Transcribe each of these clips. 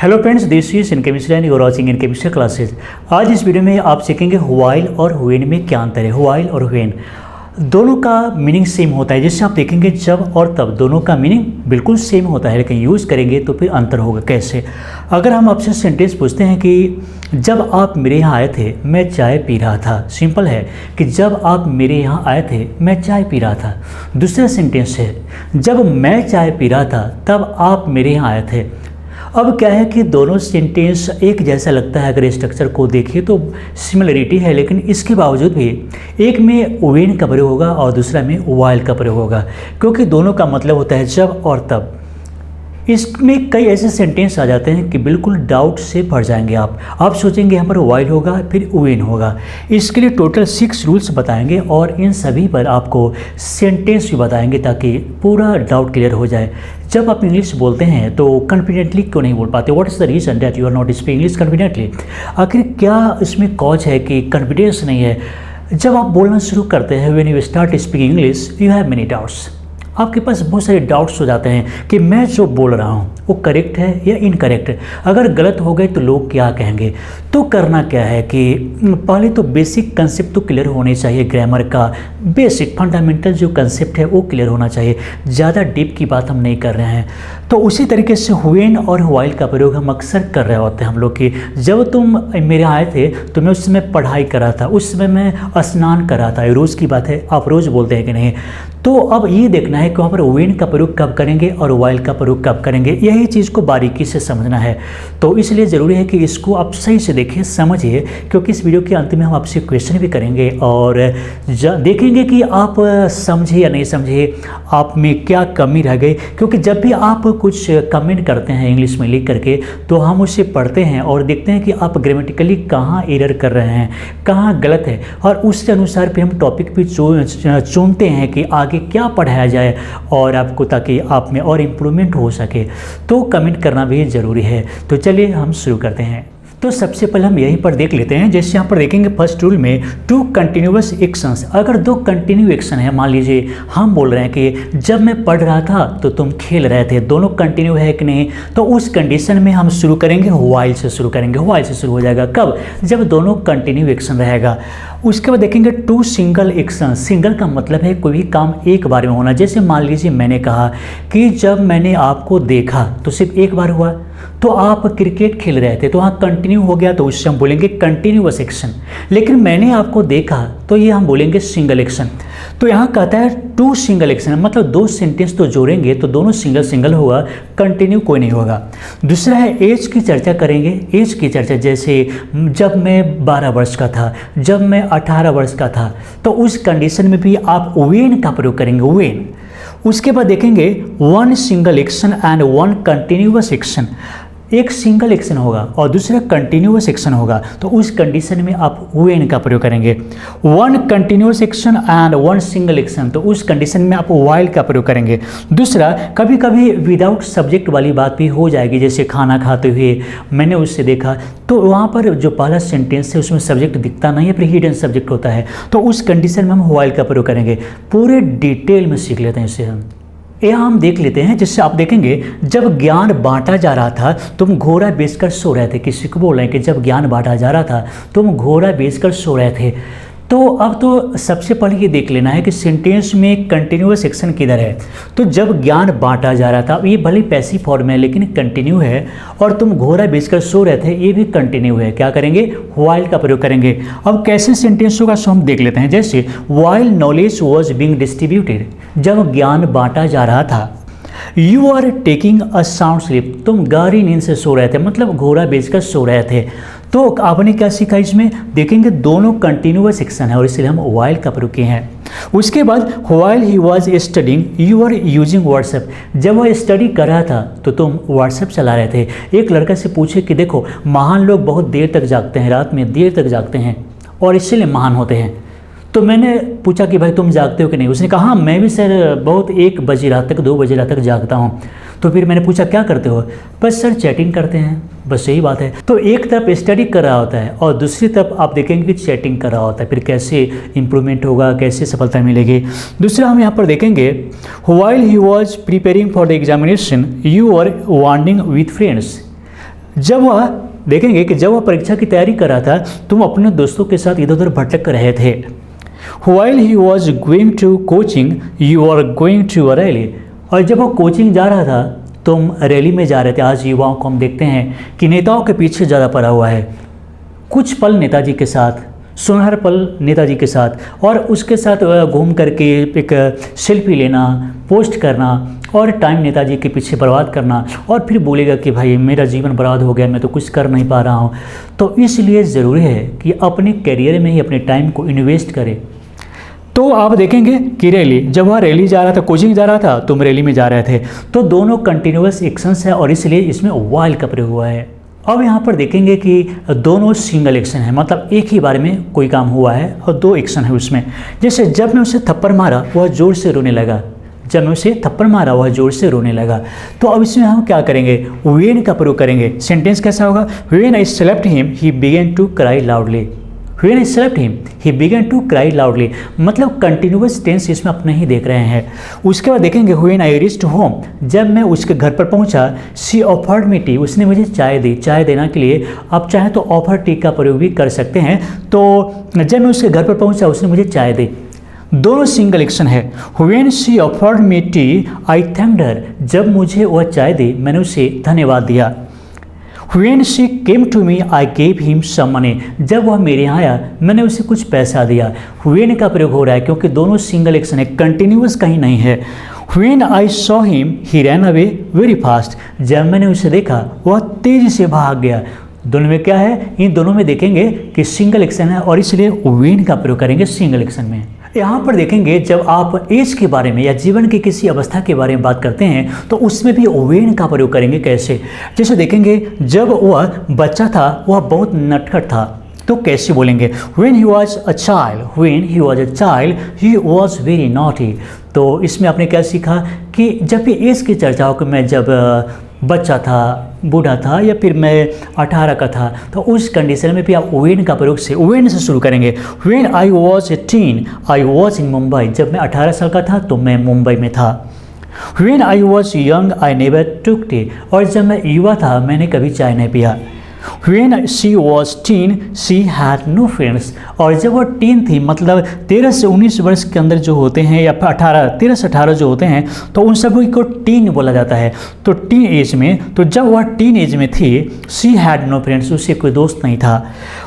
Hello friends, this is in chemistry and you are watching in chemistry classes. आज इस video में आप सीखेंगे व्हाइल और व्हेन में क्या अंतर है। व्हाइल और व्हेन दोनों का मीनिंग सेम होता है, जैसे आप देखेंगे जब और तब दोनों का मीनिंग बिल्कुल सेम होता है, लेकिन यूज़ करेंगे तो फिर अंतर होगा। कैसे? अगर हम आपसे सेंटेंस पूछते हैं कि जब आप मेरे यहाँ आए थे मैं चाय पी रहा था, सिंपल है कि जब आप मेरे यहाँ आए थे मैं चाय पी रहा था। दूसरा सेंटेंस है जब मैं चाय पी रहा था तब आप मेरे यहाँ आए थे। अब क्या है कि दोनों सेंटेंस एक जैसा लगता है, अगर स्ट्रक्चर को देखिए तो सिमिलरिटी है, लेकिन इसके बावजूद भी एक में व्हेन का प्रयोग होगा और दूसरा में व्हाइल का प्रयोग होगा, क्योंकि दोनों का मतलब होता है जब और तब। इसमें कई ऐसे सेंटेंस आ जाते हैं कि बिल्कुल डाउट से भर जाएंगे। आप सोचेंगे यहाँ पर व्हाइल होगा फिर व्हेन होगा। इसके लिए टोटल 6 रूल्स बताएंगे और इन सभी पर आपको सेंटेंस भी बताएंगे ताकि पूरा डाउट क्लियर हो जाए। जब आप इंग्लिश बोलते हैं तो कॉन्फिडेंटली क्यों नहीं बोल पाते? What is the reason that you are not speaking English confidently? आखिर क्या इसमें कॉज है कि कॉन्फिडेंस नहीं है? जब आप बोलना शुरू करते हैं, when you start speaking English you have many doubts. आपके पास बहुत सारे डाउट्स हो जाते हैं कि मैं जो बोल रहा हूँ वो करेक्ट है या इनकरेक्ट है। अगर गलत हो गए तो लोग क्या कहेंगे? तो करना क्या है कि पहले तो बेसिक कंसेप्ट तो क्लियर होने चाहिए। ग्रामर का बेसिक फंडामेंटल जो कंसेप्ट है वो क्लियर होना चाहिए। ज़्यादा डीप की बात हम नहीं कर रहे हैं। तो उसी तरीके से व्हेन और व्हाइल का प्रयोग हम अक्सर कर रहे होते हैं हम लोग कि जब तुम मेरे आए थे तो मैं उस समय पढ़ाई कर रहा था, उस समय मैं स्नान कर रहा था। रोज़ की बात है, आप रोज़ बोलते हैं कि नहीं? तो अब ये देखना है कि वहाँ पर व्हेन का प्रयोग कब करेंगे और व्हाइल का प्रयोग कब करेंगे, यही चीज़ को बारीकी से समझना है। तो इसलिए ज़रूरी है कि इसको आप सही से देखिए, समझिए, क्योंकि इस वीडियो के अंत में हम आपसे क्वेश्चन भी करेंगे और देखेंगे कि आप समझे या नहीं समझे, आप में क्या कमी रह गई। क्योंकि जब भी आप कुछ कमेंट करते हैं इंग्लिश में लिख करके तो हम उसे पढ़ते हैं और देखते हैं कि आप ग्रामेटिकली कहाँ एरर कर रहे हैं, कहाँ गलत है, और उसके अनुसार फिर हम टॉपिक भी चुनते हैं कि आगे क्या पढ़ाया जाए और आपको, ताकि आप में और इम्प्रूवमेंट हो सके। तो कमेंट करना भी ज़रूरी है। तो चलिए हम शुरू करते हैं। तो सबसे पहले हम यहीं पर देख लेते हैं। जैसे यहाँ पर देखेंगे फर्स्ट रूल में 2 कंटिन्यूअस एक्शंस। अगर 2 कंटिन्यू एक्शन है, मान लीजिए हम बोल रहे हैं कि जब मैं पढ़ रहा था तो तुम खेल रहे थे, दोनों कंटिन्यू है कि नहीं? तो उस कंडीशन में हम शुरू करेंगे व्हाइल से शुरू करेंगे। व्हाइल से शुरू हो जाएगा कब? जब दोनों कंटिन्यू एक्शन रहेगा। उसके बाद देखेंगे 2 सिंगल एक्शन। सिंगल का मतलब है कोई भी काम एक बार में होना। जैसे मान लीजिए मैंने कहा कि जब मैंने आपको देखा तो सिर्फ एक बार हुआ, तो आप क्रिकेट खेल रहे थे तो वहाँ कंटिन्यू हो गया, तो उससे हम बोलेंगे कंटिन्यूअस एक्शन। लेकिन मैंने आपको देखा तो ये हम बोलेंगे सिंगल एक्शन। तो यहाँ कहता है 2 सिंगल एक्शन, मतलब 2 सेंटेंस तो जोड़ेंगे तो दोनों सिंगल सिंगल होगा, कंटिन्यू कोई नहीं होगा। दूसरा है एज की चर्चा करेंगे। एज की चर्चा जैसे जब मैं 12 वर्ष का था, जब मैं 18 वर्ष का था, तो उस कंडीशन में भी आप व्हेन का प्रयोग करेंगे, व्हेन। उसके बाद देखेंगे 1 single action and 1 continuous action. एक सिंगल एक्शन होगा और दूसरा कंटिन्यूअस एक्शन होगा, तो उस कंडीशन में आप व्हेन का प्रयोग करेंगे। 1 continuous action and 1 single action, तो उस कंडीशन में आप व्हाइल का प्रयोग करेंगे। दूसरा, कभी कभी विदाउट सब्जेक्ट वाली बात भी हो जाएगी, जैसे खाना खाते हुए मैंने उससे देखा, तो वहाँ पर जो पहला सेंटेंस है उसमें सब्जेक्ट दिखता नहीं है, फिर हिडन सब्जेक्ट होता है, तो उस कंडीशन में हम व्हाइल का प्रयोग करेंगे। पूरे डिटेल में सीख लेते हैं इसे हम। यहाँ हम देख लेते हैं, जिससे आप देखेंगे जब ज्ञान बांटा जा रहा था तुम घोड़ा बेचकर सो रहे थे। किसी को बोल रहे हैं कि जब ज्ञान बांटा जा रहा था तुम घोड़ा बेचकर सो रहे थे। तो अब तो सबसे पहले ये देख लेना है कि सेंटेंस में कंटिन्यूअस एक्शन किधर है। तो जब ज्ञान बांटा जा रहा था, ये भले पैसिव फॉर्म है लेकिन कंटिन्यू है, और तुम घोड़ा बेचकर सो रहे थे ये भी कंटिन्यू है। क्या करेंगे? व्हाइल का प्रयोग करेंगे। अब कैसे सेंटेंस होगा सो हम देख लेते हैं। जैसे while knowledge was being distributed, जब ज्ञान बांटा जा रहा था। You are taking a sound sleep, तुम गहरी नींद से सो रहे थे, मतलब घोड़ा बेचकर सो रहे थे। तो आपने क्या सीखा इसमें? देखेंगे दोनों कंटिन्यूअस एक्शन है और इसलिए हम व्हाइल का प्रयोग किए हैं। उसके बाद while he was studying you are using WhatsApp, जब वह स्टडी कर रहा था तो तुम व्हाट्सएप चला रहे थे। एक लड़का से पूछे कि देखो महान लोग बहुत देर तक जागते हैं, रात में देर तक जागते हैं और इसीलिए महान होते हैं। तो मैंने पूछा कि भाई तुम जागते हो कि नहीं? उसने कहा हाँ मैं भी सर बहुत 1 बजे रात तक 2 बजे रात तक जागता हूँ। तो फिर मैंने पूछा क्या करते हो? बस सर चैटिंग करते हैं, बस यही बात है। तो एक तरफ स्टडी कर रहा होता है और दूसरी तरफ आप देखेंगे कि चैटिंग कर रहा होता है, फिर कैसे इंप्रूवमेंट होगा, कैसे सफलता मिलेगी। दूसरा हम यहाँ पर देखेंगे while he was preparing for the examination you are wandering with friends, जब वह देखेंगे कि जब वह परीक्षा की तैयारी कर रहा था तो वह अपने दोस्तों के साथ इधर उधर भटक रहे थे। While he was going to coaching, you are going to a rally। और जब वो कोचिंग जा रहा था तुम रैली में जा रहे थे। आज युवाओं को हम देखते हैं कि नेताओं के पीछे ज़्यादा पड़ा हुआ है। कुछ पल नेताजी के साथ, सुनहरे पल नेताजी के साथ, और उसके साथ घूम करके एक सेल्फी लेना, पोस्ट करना और टाइम नेताजी के पीछे बर्बाद करना, और फिर बोलेगा कि भाई मेरा जीवन बर्बाद हो गया, मैं तो कुछ कर नहीं पा रहा हूँ। तो इसलिए ज़रूरी है कि अपने करियर में ही अपने टाइम को इन्वेस्ट करें। तो आप देखेंगे कि रैली, जब वह रैली जा रहा था, कोचिंग जा रहा था, तुम रैली में जा रहे थे, तो दोनों कंटिन्यूअस एक्शंस है और इसलिए इसमें वाइल का प्रयोग हुआ है। अब यहाँ पर देखेंगे कि दोनों सिंगल एक्शन है, मतलब एक ही बार में कोई काम हुआ है और दो एक्शन है उसमें। जैसे जब मैं उसे थप्पड़ मारा वह जोर से रोने लगा, जब मैं उसे थप्पड़ मारा वह जोर से रोने लगा। तो अब इसमें हम क्या करेंगे, व्हेन का प्रयोग करेंगे। सेंटेंस कैसा होगा, when I slapped him he began to cry loudly. When I slapped him, he began to cry loudly। मतलब कंटिन्यूअस टेंस इसमें आप नहीं देख रहे हैं। उसके बाद देखेंगे when I reached home, जब मैं उसके घर पर पहुंचा, she offered me tea, उसने मुझे चाय दी। चाय देना के लिए आप चाहे तो ऑफर टी का प्रयोग भी कर सकते हैं। तो जब मैं उसके घर पर पहुंचा उसने मुझे चाय दी। दोनों सिंगल एक्शन है। when she offered me tea, I thanked her, जब मुझे वह चाय दी मैंने उसे धन्यवाद दिया। When she came to me, I gave him some money, जब वह मेरे यहाँ आया मैंने उसे कुछ पैसा दिया। when का प्रयोग हो रहा है क्योंकि दोनों सिंगल एक्शन है, कंटिन्यूअस कहीं नहीं है। When I saw him, he ran away very fast, जब मैंने उसे देखा वह तेज़ी से भाग गया। दोनों में क्या है, इन दोनों में देखेंगे कि सिंगल एक्शन है और इसलिए when का प्रयोग करेंगे सिंगल एक्शन में। यहाँ पर देखेंगे जब आप एज के बारे में या जीवन की किसी अवस्था के बारे में बात करते हैं तो उसमें भी व्हेन का प्रयोग करेंगे। कैसे, जैसे देखेंगे जब वह बच्चा था वह बहुत नटखट था, तो कैसे बोलेंगे, when he was a child he was very naughty। तो इसमें आपने क्या सीखा कि जब भी एज की चर्चा हो कि मैं जब बच्चा था, बूढ़ा था या फिर मैं 18 का था, तो उस कंडीशन में भी आप व्हेन का प्रयोग से, व्हेन से शुरू करेंगे। When I was 18 I was in Mumbai, जब मैं 18 साल का था तो मैं मुंबई में था। When I was young I never took tea, और जब मैं युवा था मैंने कभी चाय नहीं पिया। When she was teen she had no friends, और जब वो टीन थी मतलब 13 से 19 वर्ष के अंदर जो होते हैं या 13 से 18 जो होते हैं तो उन सभी को टीन बोला जाता है। तो टीन एज में, तो जब वह टीन एज में थी she had no friends, उससे कोई दोस्त नहीं था।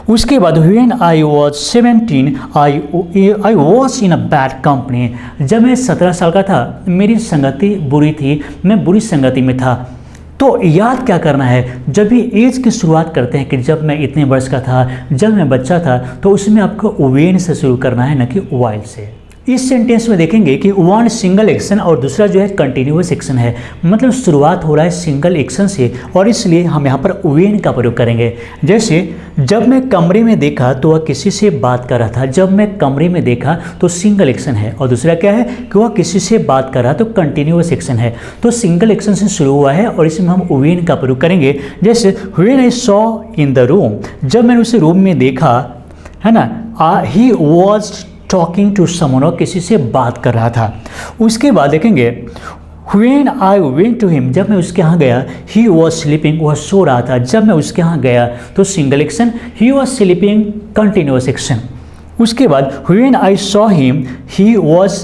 उसके बाद when I was 17 I was in a bad company, जब मैं 17 साल का था मेरी संगति बुरी थी, मैं बुरी संगति में था। तो याद क्या करना है, जब भी एज की शुरुआत करते हैं कि जब मैं इतने वर्ष का था, जब मैं बच्चा था, तो उसमें आपको व्हेन से शुरू करना है न कि व्हाइल से। इस सेंटेंस में देखेंगे कि वन सिंगल एक्शन और दूसरा जो है कंटिन्यूअस एक्शन है, मतलब शुरुआत हो रहा है सिंगल एक्शन से और इसलिए हम यहाँ पर व्हेन का प्रयोग करेंगे। जैसे जब मैं कमरे में देखा तो वह किसी से बात कर रहा था, जब मैं कमरे में देखा तो सिंगल एक्शन है और दूसरा क्या है कि वह किसी से बात कर रहा तो कंटिन्यूअस एक्शन है। तो सिंगल एक्शन से शुरू हुआ है और इसमें हम व्हेन का प्रयोग करेंगे। जैसे when I saw in the room, जब मैंने उसे रूम में देखा, है ना, he was talking to someone, और किसी से बात कर रहा था। उसके बाद देखेंगे When I went to him, जब मैं उसके यहाँ गया, he was sleeping, वह सो रहा था। जब मैं उसके यहाँ गया तो single action, he was sleeping continuous action. उसके बाद When I saw him he was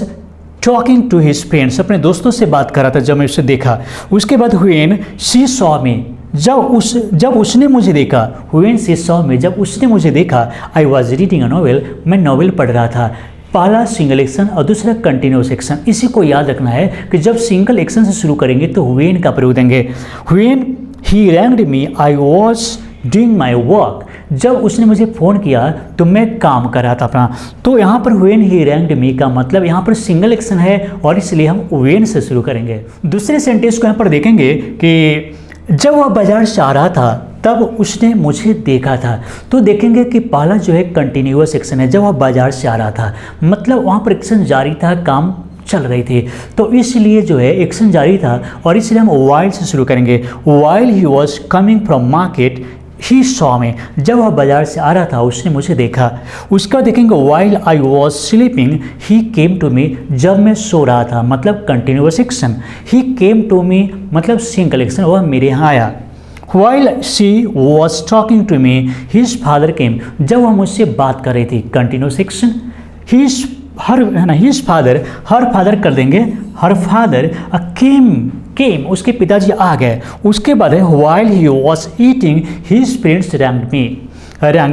talking to his friends, अपने दोस्तों से बात कर रहा था जब मैं उसे देखा। उसके बाद When she saw me, जब उसने मुझे देखा, When she saw me, जब उसने मुझे देखा, I was reading a novel, मैं नॉवेल पढ़ रहा था। पहला सिंगल एक्शन और दूसरा कंटिन्यूअस एक्शन। इसी को याद रखना है कि जब सिंगल एक्शन से शुरू करेंगे तो व्हेन का प्रयोग देंगे। When he rang me, I was doing my work, जब उसने मुझे फ़ोन किया तो मैं काम कर रहा था अपना। तो यहाँ पर When he rang me का मतलब यहाँ पर सिंगल एक्शन है और इसलिए हम व्हेन से शुरू करेंगे। दूसरे सेंटेंस को यहाँ पर देखेंगे कि जब वह बाजार से आ रहा था तब उसने मुझे देखा था। तो देखेंगे कि पहला जो है कंटिन्यूअस एक्शन है, जब वह बाजार से आ रहा था मतलब वहाँ पर एक्शन जारी था, काम चल रही थी, तो इसलिए जो है एक्शन जारी था और इसलिए हम वाइल से शुरू करेंगे। While he was coming from market he saw me, जब वह बाजार से आ रहा था उसने मुझे देखा। उसका देखेंगे while I was sleeping he came to me, जब मैं सो रहा था मतलब continuous action. He came to me मतलब सिंगल एक्शन, वह मेरे यहाँ आया। While she was talking to me, his father came. जब वह मुझसे बात कर रही थी, continuous action, his father, her father कर देंगे, her father came, उसके पिताजी आ गए। उसके बाद है while he was eating, his friends rang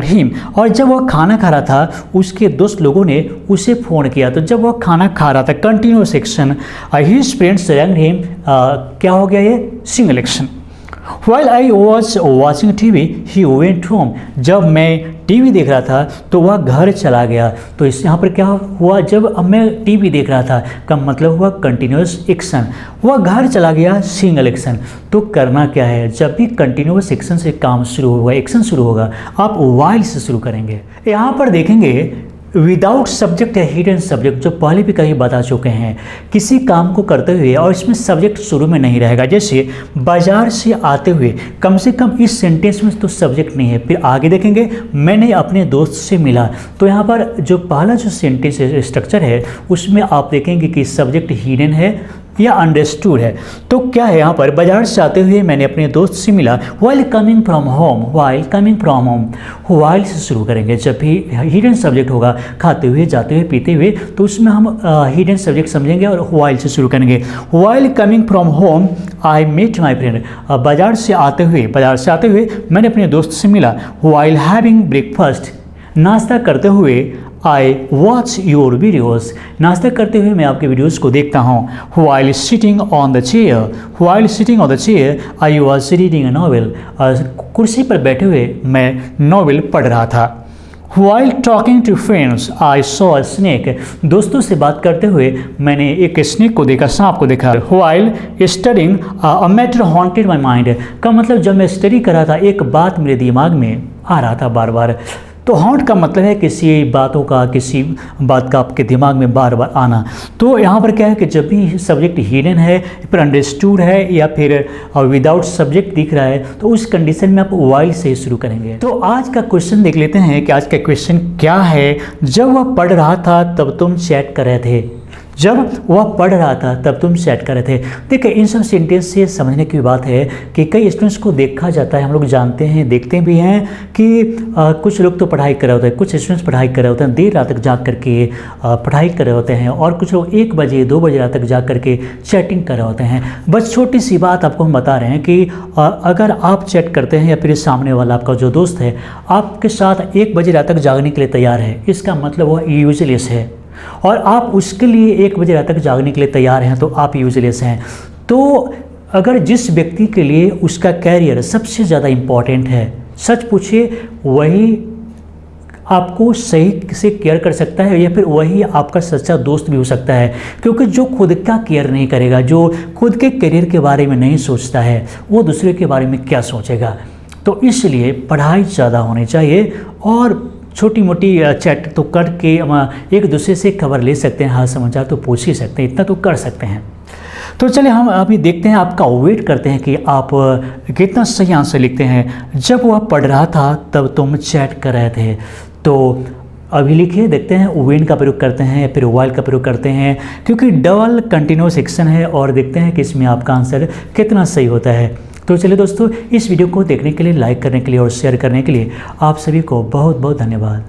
him, और जब वह खाना खा रहा था उसके दोस्त लोगों ने उसे फ़ोन किया। तो जब वह खाना खा रहा था, continuous action, his friends rang him, क्या हो गया ये, single action. While I was watching TV, he went home. जब मैं टीवी देख रहा था तो वह घर चला गया। तो इस यहाँ पर क्या हुआ, जब मैं टीवी देख रहा था का मतलब हुआ कंटिन्यूस एक्शन, वह घर चला गया, सिंगल एक्शन। तो करना क्या है, जब भी कंटिन्यूस एक्शन से काम शुरू होगा, एक्शन शुरू होगा, आप while से शुरू करेंगे। यहाँ पर देखेंगे विदाउट सब्जेक्ट या हिडन सब्जेक्ट, जो पहले भी कहीं बता चुके हैं, किसी काम को करते हुए और इसमें सब्जेक्ट शुरू में नहीं रहेगा। जैसे बाजार से आते हुए, कम से कम इस सेंटेंस में तो सब्जेक्ट नहीं है। फिर आगे देखेंगे मैंने अपने दोस्त से मिला, तो यहाँ पर जो पहला जो सेंटेंस स्ट्रक्चर है उसमें आप देखेंगे कि सब्जेक्ट हिडन है या अंडरस्टूड है। तो क्या है यहाँ पर, बाजार से आते हुए मैंने अपने दोस्त से मिला, while coming from home, while से शुरू करेंगे। जब भी हिडन सब्जेक्ट होगा, खाते हुए, जाते हुए, पीते हुए, तो उसमें हम हिडन सब्जेक्ट समझेंगे और while से शुरू करेंगे। while coming from home I met my friend, बाजार से आते हुए मैंने अपने दोस्त से मिला। while having breakfast, नाश्ता करते हुए I watch your videos, नाश्ता करते हुए मैं आपके वीडियोस को देखता हूँ। While sitting on the chair, I was reading a novel, कुर्सी पर बैठे हुए मैं नॉवेल पढ़ रहा था। While talking to friends, I saw a snake, दोस्तों से बात करते हुए मैंने एक स्नेक को देखा, सांप को देखा। While studying, a matter haunted my mind, का मतलब जब मैं स्टडी कर रहा था एक बात मेरे दिमाग में आ रहा था बार बार। तो हॉन्ट का मतलब है किसी बात का आपके दिमाग में बार बार आना। तो यहाँ पर क्या है कि जब भी सब्जेक्ट हिडन है, फिर अंडरस्टूड है या फिर विदाउट सब्जेक्ट दिख रहा है, तो उस कंडीशन में आप while से शुरू करेंगे। तो आज का क्वेश्चन देख लेते हैं कि आज का क्वेश्चन क्या है। जब वह पढ़ रहा था तब तुम चैट कर रहे थे, देखिए इन सब सेंटेंस से समझने की बात है कि कई स्टूडेंट्स को देखा जाता है, हम लोग जानते हैं, देखते भी हैं कि कुछ लोग तो पढ़ाई कर रहे होते हैं, कुछ स्टूडेंट्स पढ़ाई कर रहे होते हैं, देर रात तक जाग करके पढ़ाई कर रहे होते हैं, और कुछ लोग 1 बजे 2 बजे रात तक जाग करके चैटिंग कर रहे होते हैं। बस छोटी सी बात आपको हम बता रहे हैं कि अगर आप चैट करते हैं या फिर सामने वाला आपका जो दोस्त है आपके साथ 1 बजे रात तक जागने के लिए तैयार है, इसका मतलब वह यूजलेस है, और आप उसके लिए 1 बजे रात तक जागने के लिए तैयार हैं, तो आप यूजलेस हैं। तो अगर जिस व्यक्ति के लिए उसका कैरियर सबसे ज़्यादा इम्पॉर्टेंट है, सच पूछिए वही आपको सही से केयर कर सकता है, या फिर वही आपका सच्चा दोस्त भी हो सकता है। क्योंकि जो खुद का केयर नहीं करेगा, जो खुद के करियर के बारे में नहीं सोचता है, वो दूसरे के बारे में क्या सोचेगा। तो इसलिए पढ़ाई ज़्यादा होनी चाहिए, और छोटी मोटी चैट तो करके एक दूसरे से खबर ले सकते हैं, हाल समाचार तो पूछ ही सकते हैं, इतना तो कर सकते हैं। तो चलिए हम अभी देखते हैं, आपका वेट करते हैं कि आप कितना सही आंसर लिखते हैं। जब वह पढ़ रहा था तब तुम चैट कर रहे थे, तो अभी लिखिए, देखते हैं when का प्रयोग करते हैं या फिर while का प्रयोग करते हैं, क्योंकि डबल कंटिन्यूस एक्शन है, और देखते हैं कि इसमें आपका आंसर कितना सही होता है। तो चलिए दोस्तों, इस वीडियो को देखने के लिए, लाइक करने के लिए और शेयर करने के लिए आप सभी को बहुत बहुत धन्यवाद।